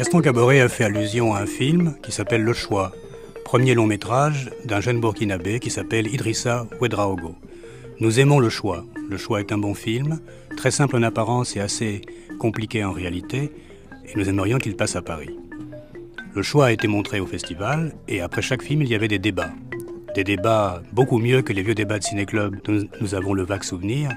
Gaston Caboret a fait allusion à un film qui s'appelle Le Choix, premier long métrage d'un jeune burkinabé qui s'appelle Idrissa Ouedraogo. Nous aimons Le Choix. Le Choix est un bon film, très simple en apparence et assez compliqué en réalité, et nous aimerions qu'il passe à Paris. Le Choix a été montré au festival, et après chaque film, il y avait des débats. Des débats beaucoup mieux que les vieux débats de ciné-club dont nous avons le vague souvenir,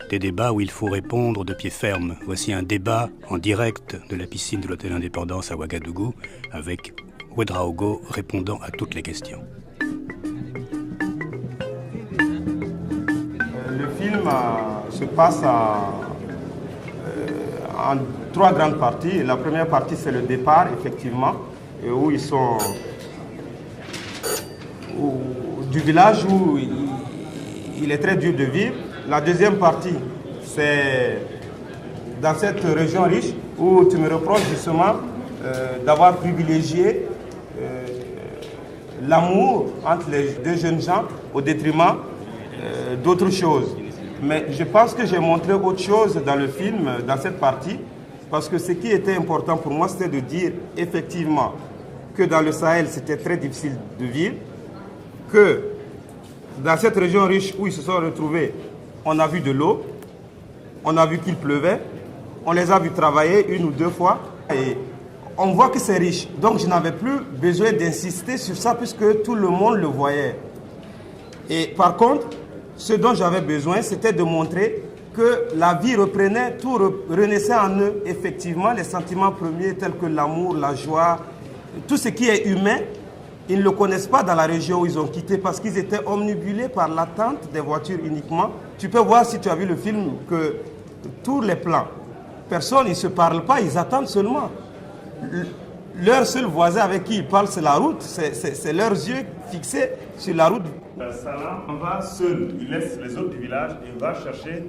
des débats où il faut répondre de pied ferme. Voici un débat en direct de la piscine de l'Hôtel Indépendance à Ouagadougou, avec Ouedraogo répondant à toutes les questions. Le film se passe en trois grandes parties. La première partie, c'est le départ, effectivement, où ils sont du village où il est très dur de vivre. La deuxième partie, c'est dans cette région riche où tu me reproches justement d'avoir privilégié l'amour entre les deux jeunes gens au détriment d'autres choses. Mais je pense que j'ai montré autre chose dans le film, dans cette partie, parce que ce qui était important pour moi, c'était de dire effectivement que dans le Sahel, c'était très difficile de vivre, que dans cette région riche où ils se sont retrouvés, on a vu de l'eau, on a vu qu'il pleuvait, on les a vus travailler une ou deux fois, et on voit que c'est riche. Donc je n'avais plus besoin d'insister sur ça puisque tout le monde le voyait. Et par contre, ce dont j'avais besoin, c'était de montrer que la vie reprenait, tout renaissait en eux, effectivement, les sentiments premiers tels que l'amour, la joie, tout ce qui est humain. Ils ne le connaissent pas dans la région où ils ont quitté parce qu'ils étaient omnibulés par l'attente des voitures uniquement. Tu peux voir si tu as vu le film que tous les plans, personne, ils ne se parlent pas, ils attendent seulement. Leur seul voisin avec qui ils parlent, c'est la route, c'est leurs yeux fixés sur la route. Salam va seul, il laisse les autres du village et va chercher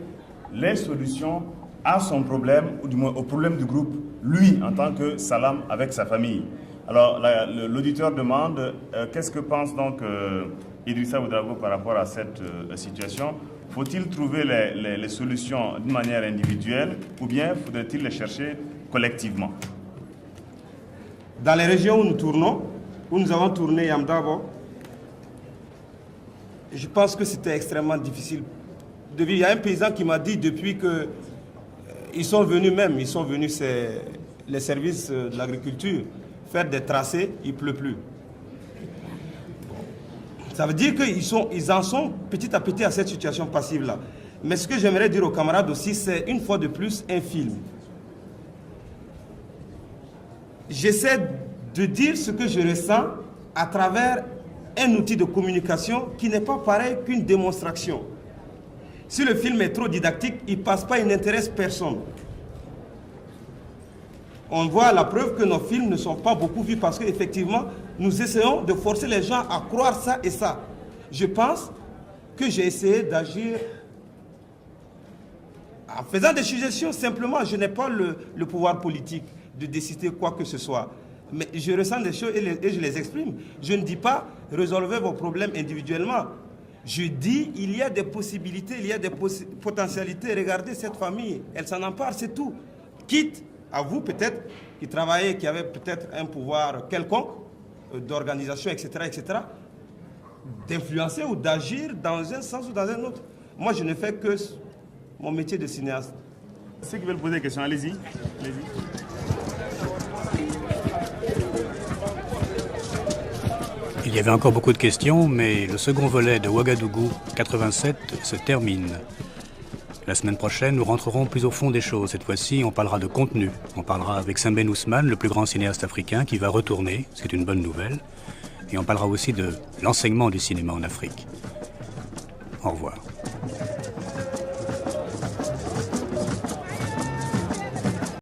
les solutions à son problème, ou du moins au problème du groupe, lui en tant que Salam avec sa famille. Alors l'auditeur demande qu'est-ce que pense donc Idrissa Ouedraogo par rapport à cette situation. Faut-il trouver les solutions d'une manière individuelle ou bien faudrait-il les chercher collectivement? Dans les régions où nous tournons, où nous avons tourné Yamdabo, je pense que c'était extrêmement difficile de vivre. Il y a un paysan qui m'a dit depuis qu'ils sont venus les services de l'agriculture, faire des tracés, il ne pleut plus. Ça veut dire qu'ils en sont petit à petit à cette situation passive-là. Mais ce que j'aimerais dire aux camarades aussi, c'est une fois de plus un film. J'essaie de dire ce que je ressens à travers un outil de communication qui n'est pas pareil qu'une démonstration. Si le film est trop didactique, il ne passe pas, il n'intéresse personne. On voit la preuve que nos films ne sont pas beaucoup vus parce qu'effectivement, nous essayons de forcer les gens à croire ça et ça. Je pense que j'ai essayé d'agir en faisant des suggestions. Simplement, je n'ai pas le pouvoir politique de décider quoi que ce soit. Mais je ressens des choses et je les exprime. Je ne dis pas résolvez vos problèmes individuellement. Je dis il y a des possibilités, il y a des potentialités. Regardez cette famille, elle s'en empare, c'est tout. Quitte à vous peut-être qui travaillez, qui avez peut-être un pouvoir quelconque d'organisation, etc., d'influencer ou d'agir dans un sens ou dans un autre. Moi, je ne fais que mon métier de cinéaste. Ceux qui veulent poser des questions, allez-y. Il y avait encore beaucoup de questions, mais le second volet de Ouagadougou 87 se termine. La semaine prochaine, nous rentrerons plus au fond des choses. Cette fois-ci, on parlera de contenu. On parlera avec Sembène Ousmane, le plus grand cinéaste africain, qui va retourner, ce qui est une bonne nouvelle. Et on parlera aussi de l'enseignement du cinéma en Afrique. Au revoir.